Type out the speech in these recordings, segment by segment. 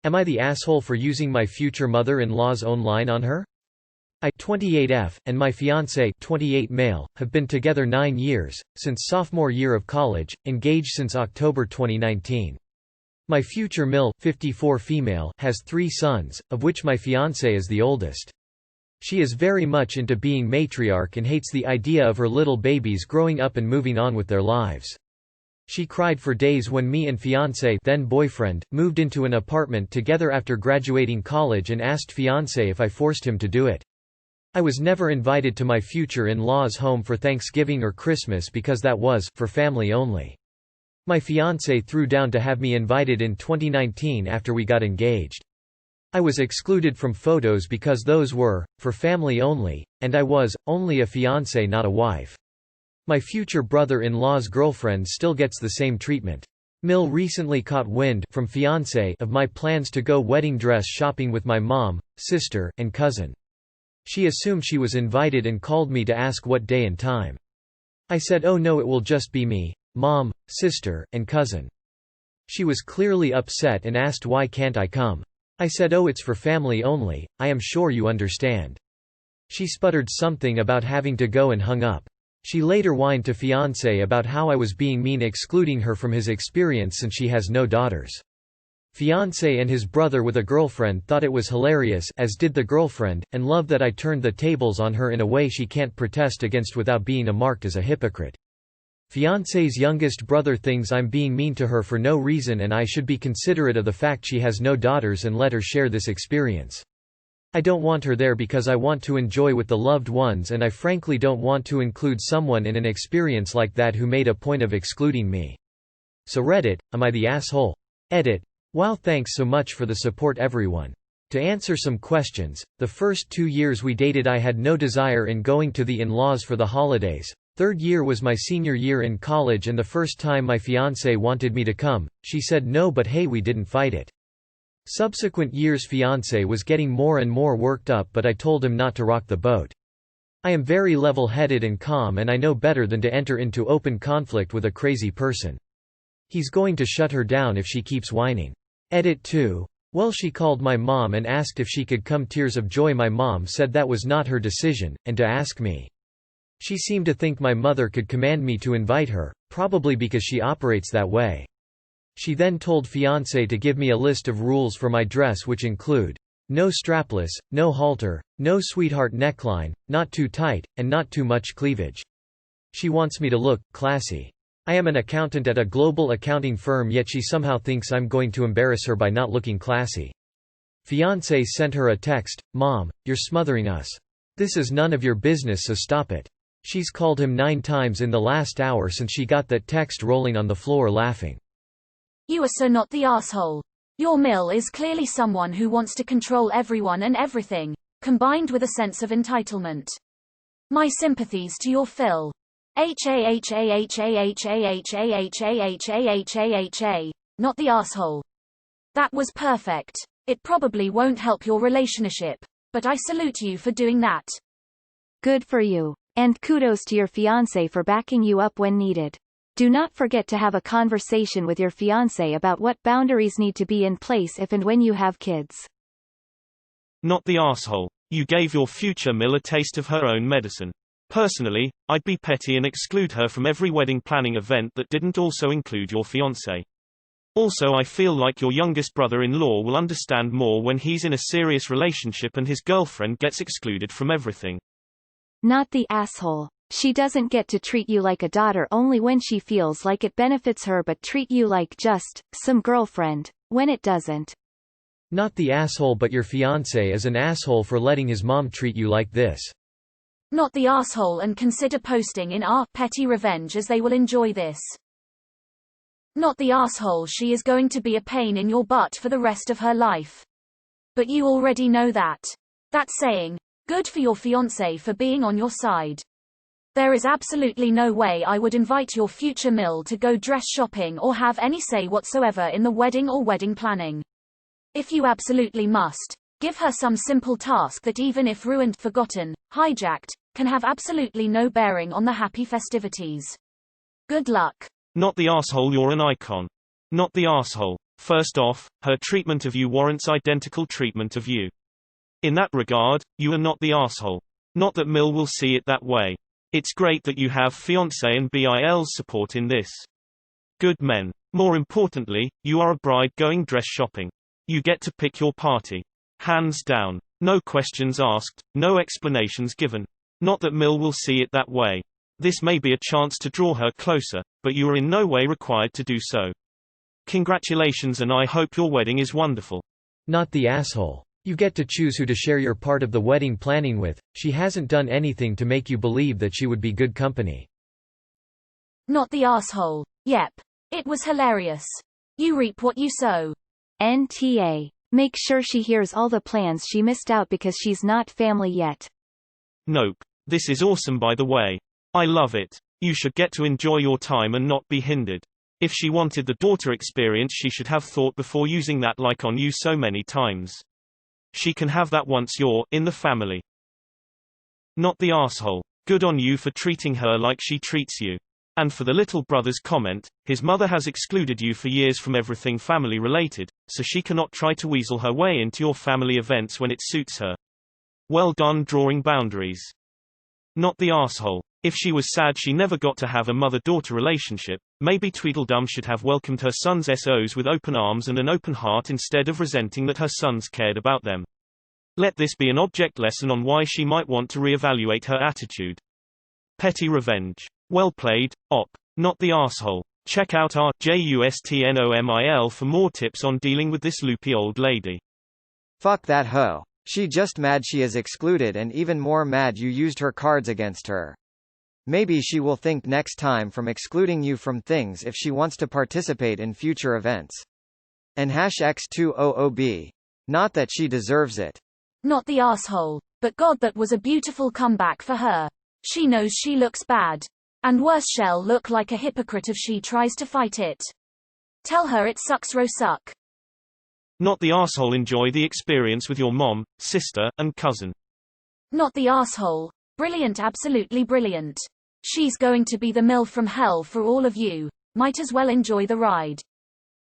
Am I the asshole for using my future mother-in-law's own line on her? I, 28F, and my fiancé, 28 male, have been together 9 years, since sophomore year of college, engaged since October 2019. My future MIL, 54 female, has 3 sons, of which my fiancé is the oldest. She is very much into being matriarch and hates the idea of her little babies growing up and moving on with their lives. She cried for days when me and fiancé, then boyfriend, moved into an apartment together after graduating college and asked fiancé if I forced him to do it. I was never invited to my future in-laws' home for Thanksgiving or Christmas because that was for family only. My fiancé threw down to have me invited in 2019 after we got engaged. I was excluded from photos because those were for family only, and I was only a fiancé, not a wife. My future brother-in-law's girlfriend still gets the same treatment. Mill recently caught wind from fiancé of my plans to go wedding dress shopping with my mom, sister, and cousin. She assumed she was invited and called me to ask what day and time. I said, "Oh no, it will just be me, mom, sister, and cousin." She was clearly upset and asked why can't I come. I said, "Oh, it's for family only, I am sure you understand." She sputtered something about having to go and hung up. She later whined to fiancé about how I was being mean, excluding her from his experience since she has no daughters. Fiancé and his brother with a girlfriend thought it was hilarious, as did the girlfriend, and loved that I turned the tables on her in a way she can't protest against without being marked as a hypocrite. Fiancé's youngest brother thinks I'm being mean to her for no reason and I should be considerate of the fact she has no daughters and let her share this experience. I don't want her there because I want to enjoy with the loved ones, and I frankly don't want to include someone in an experience like that who made a point of excluding me. So Reddit, am I the asshole? Edit. Wow, thanks so much for the support everyone. To answer some questions, the first 2 years we dated I had no desire in going to the in-laws for the holidays. Third year was my senior year in college and the first time my fiancé wanted me to come, she said no, but hey, we didn't fight it. Subsequent years fiancé was getting more and more worked up, but I told him not to rock the boat. I am very level-headed and calm, and I know better than to enter into open conflict with a crazy person. He's going to shut her down if she keeps whining. Edit 2. Well, she called my mom and asked if she could come. Tears of joy. My mom said that was not her decision, and to ask me. She seemed to think my mother could command me to invite her, probably because she operates that way. She then told fiancé to give me a list of rules for my dress, which include no strapless, no halter, no sweetheart neckline, not too tight, and not too much cleavage. She wants me to look classy. I am an accountant at a global accounting firm, yet she somehow thinks I'm going to embarrass her by not looking classy. Fiancé sent her a text, "Mom, you're smothering us. This is none of your business, so stop it." She's called him 9 times in the last hour since she got that text, rolling on the floor laughing. You are so not the asshole. Your Mill is clearly someone who wants to control everyone and everything, combined with a sense of entitlement. My sympathies to your Phil. Not the asshole. That was perfect. It probably won't help your relationship, but I salute you for doing that. Good for you. And kudos to your fiancé for backing you up when needed. Do not forget to have a conversation with your fiancé about what boundaries need to be in place if and when you have kids. Not the asshole. You gave your future Mill a taste of her own medicine. Personally, I'd be petty and exclude her from every wedding planning event that didn't also include your fiancé. Also, I feel like your youngest brother-in-law will understand more when he's in a serious relationship and his girlfriend gets excluded from everything. Not the asshole. She doesn't get to treat you like a daughter only when she feels like it benefits her, but treat you like just some girlfriend when it doesn't. Not the asshole, but your fiancé is an asshole for letting his mom treat you like this. Not the asshole, and consider posting in our petty revenge as they will enjoy this. Not the asshole, she is going to be a pain in your butt for the rest of her life. But you already know that. That's saying, good for your fiancé for being on your side. There is absolutely no way I would invite your future Mill to go dress shopping or have any say whatsoever in the wedding or wedding planning. If you absolutely must, give her some simple task that, even if ruined, forgotten, hijacked, can have absolutely no bearing on the happy festivities. Good luck. Not the asshole, you're an icon. Not the asshole. First off, her treatment of you warrants identical treatment of you. In that regard, you are not the asshole. Not that Mill will see it that way. It's great that you have fiancé and BIL's support in this. Good men. More importantly, you are a bride going dress shopping. You get to pick your party. Hands down. No questions asked, no explanations given. Not that Mill will see it that way. This may be a chance to draw her closer, but you are in no way required to do so. Congratulations, and I hope your wedding is wonderful. Not the asshole. You get to choose who to share your part of the wedding planning with. She hasn't done anything to make you believe that she would be good company. Not the asshole. Yep. It was hilarious. You reap what you sow. NTA. Make sure she hears all the plans she missed out because she's not family yet. Nope. This is awesome, by the way. I love it. You should get to enjoy your time and not be hindered. If she wanted the daughter experience, she should have thought before using that like on you so many times. She can have that once you're in the family. Not the asshole. Good on you for treating her like she treats you. And for the little brother's comment, his mother has excluded you for years from everything family related, so she cannot try to weasel her way into your family events when it suits her. Well done drawing boundaries. Not the asshole. If she was sad she never got to have a mother-daughter relationship, maybe Tweedledum should have welcomed her son's SOs with open arms and an open heart instead of resenting that her sons cared about them. Let this be an object lesson on why she might want to reevaluate her attitude. Petty revenge. Well played, Op. Not the asshole. Check out our JUSTNOMIL for more tips on dealing with this loopy old lady. Fuck that hoe. She just mad she is excluded, and even more mad you used her cards against her. Maybe she will think next time from excluding you from things if she wants to participate in future events. And #X200B. Not that she deserves it. Not the asshole. But God, that was a beautiful comeback for her. She knows she looks bad. And worse, she'll look like a hypocrite if she tries to fight it. Tell her it sucks, ro suck. Not the asshole. Enjoy the experience with your mom, sister, and cousin. Not the asshole. Brilliant, absolutely brilliant. She's going to be the mill from hell for all of you. Might as well enjoy the ride.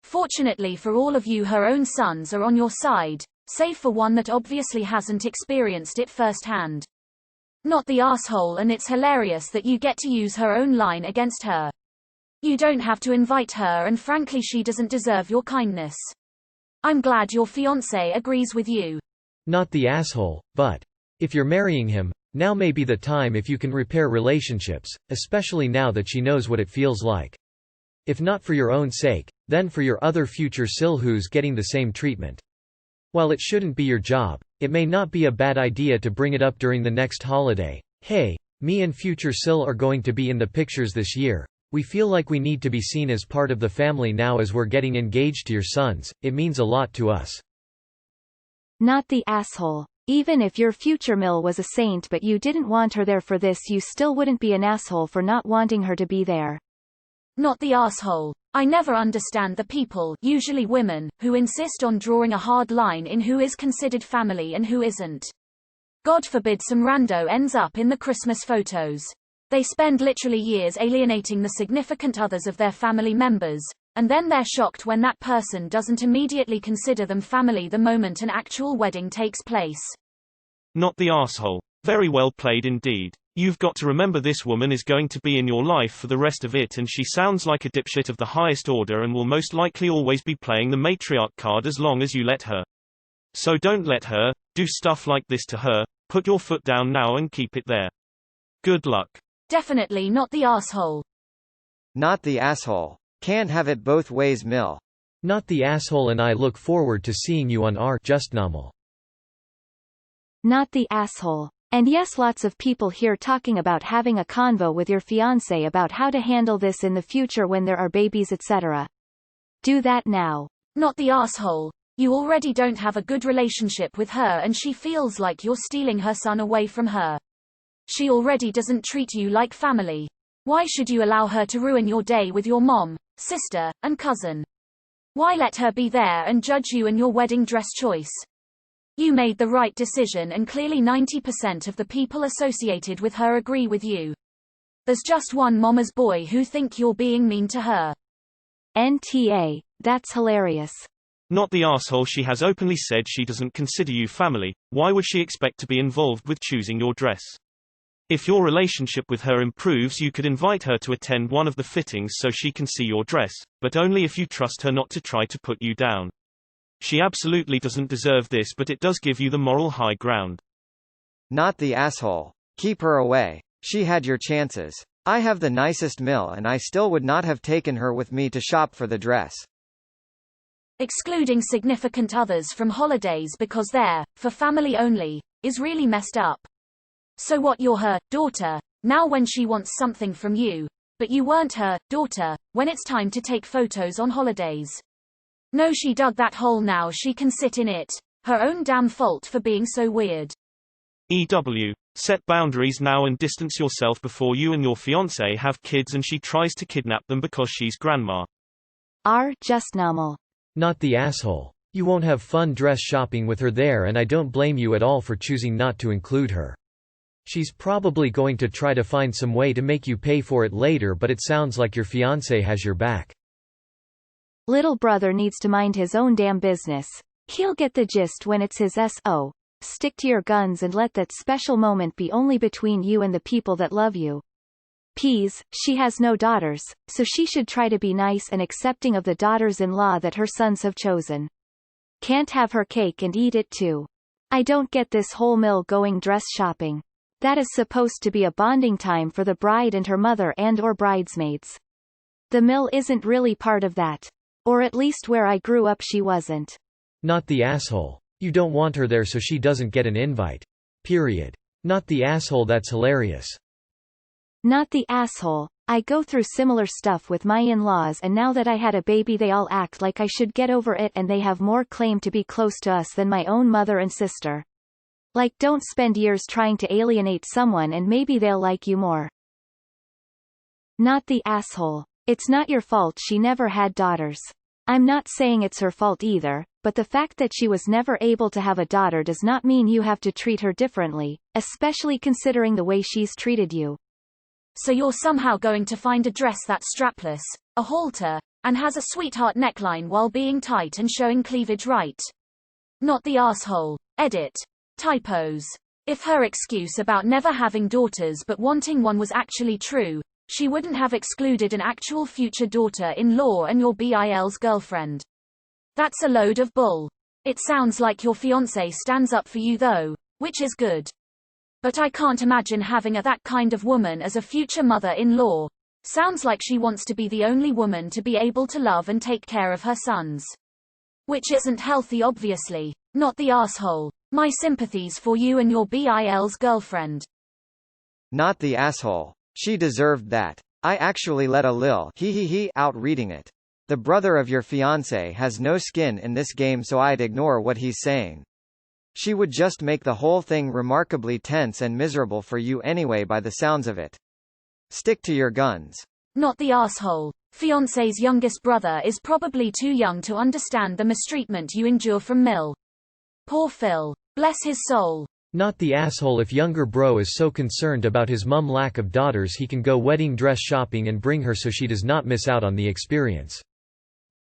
Fortunately for all of you, her own sons are on your side, save for one that obviously hasn't experienced it firsthand. Not the asshole, and it's hilarious that you get to use her own line against her. You don't have to invite her, and frankly she doesn't deserve your kindness. I'm glad your fiancé agrees with you. Not the asshole, but if you're marrying him, now may be the time if you can repair relationships, especially now that she knows what it feels like. If not for your own sake, then for your other future Sil who's getting the same treatment. While it shouldn't be your job, it may not be a bad idea to bring it up during the next holiday. Hey, me and future Sil are going to be in the pictures this year. We feel like we need to be seen as part of the family now as we're getting engaged to your sons. It means a lot to us. Not the asshole. Even if your future Mill was a saint but you didn't want her there for this, you still wouldn't be an asshole for not wanting her to be there. Not the asshole. I never understand the people, usually women, who insist on drawing a hard line in who is considered family and who isn't. God forbid some rando ends up in the Christmas photos. They spend literally years alienating the significant others of their family members, and then they're shocked when that person doesn't immediately consider them family the moment an actual wedding takes place. Not the asshole. Very well played indeed. You've got to remember this woman is going to be in your life for the rest of it, and she sounds like a dipshit of the highest order and will most likely always be playing the matriarch card as long as you let her. So don't let her do stuff like this to her. Put your foot down now and keep it there. Good luck. Definitely not the asshole. Not the asshole. Can't have it both ways, Mill. Not the asshole, and I look forward to seeing you on our Justnormal. Not the asshole. And yes, lots of people here talking about having a convo with your fiancé about how to handle this in the future when there are babies, etc. Do that now. Not the asshole. You already don't have a good relationship with her and she feels like you're stealing her son away from her. She already doesn't treat you like family. Why should you allow her to ruin your day with your mom, sister, and cousin? Why let her be there and judge you and your wedding dress choice? You made the right decision, and clearly 90% of the people associated with her agree with you. There's just one mama's boy who think you're being mean to her. NTA. That's hilarious. Not the asshole. She has openly said she doesn't consider you family. Why would she expect to be involved with choosing your dress? If your relationship with her improves, you could invite her to attend one of the fittings so she can see your dress, but only if you trust her not to try to put you down. She absolutely doesn't deserve this, but it does give you the moral high ground. Not the asshole. Keep her away. She had your chances. I have the nicest mill and I still would not have taken her with me to shop for the dress. Excluding significant others from holidays because they're for family only is really messed up. So what, you're her daughter now when she wants something from you, but you weren't her daughter when it's time to take photos on holidays. No, she dug that hole, now she can sit in it. Her own damn fault for being so weird. EW. Set boundaries now and distance yourself before you and your fiancé have kids and she tries to kidnap them because she's grandma. Just normal. Not the asshole. You won't have fun dress shopping with her there, and I don't blame you at all for choosing not to include her. She's probably going to try to find some way to make you pay for it later, but it sounds like your fiancé has your back. Little brother needs to mind his own damn business. He'll get the gist when it's his SO. Stick to your guns and let that special moment be only between you and the people that love you. Ps. She has no daughters, so she should try to be nice and accepting of the daughters-in-law that her sons have chosen. Can't have her cake and eat it too. I don't get this whole mill going dress shopping. That is supposed to be a bonding time for the bride and her mother and or bridesmaids. The mill isn't really part of that. Or at least where I grew up she wasn't. Not the asshole. You don't want her there so she doesn't get an invite. Period. Not the asshole. That's hilarious. Not the asshole. I go through similar stuff with my in-laws, and now that I had a baby they all act like I should get over it, and they have more claim to be close to us than my own mother and sister. Like, don't spend years trying to alienate someone and maybe they'll like you more. Not the asshole. It's not your fault she never had daughters. I'm not saying it's her fault either, but the fact that she was never able to have a daughter does not mean you have to treat her differently, especially considering the way she's treated you. So you're somehow going to find a dress that's strapless, a halter, and has a sweetheart neckline while being tight and showing cleavage, right? Not the asshole. Edit. Typos. If her excuse about never having daughters but wanting one was actually true, she wouldn't have excluded an actual future daughter-in-law and your BIL's girlfriend. That's a load of bull. It sounds like your fiancé stands up for you though, which is good. But I can't imagine having that kind of woman as a future mother-in-law. Sounds like she wants to be the only woman to be able to love and take care of her sons. Which isn't healthy, obviously. Not the asshole. My sympathies for you and your BIL's girlfriend. Not the asshole. She deserved that. I actually let a lil out reading it. The brother of your fiancé has no skin in this game, so I'd ignore what he's saying. She would just make the whole thing remarkably tense and miserable for you anyway by the sounds of it. Stick to your guns. Not the asshole. Fiancé's youngest brother is probably too young to understand the mistreatment you endure from Mill. Poor Phil. Bless his soul. Not the asshole. If younger bro is so concerned about his mum lack of daughters, he can go wedding dress shopping and bring her so she does not miss out on the experience.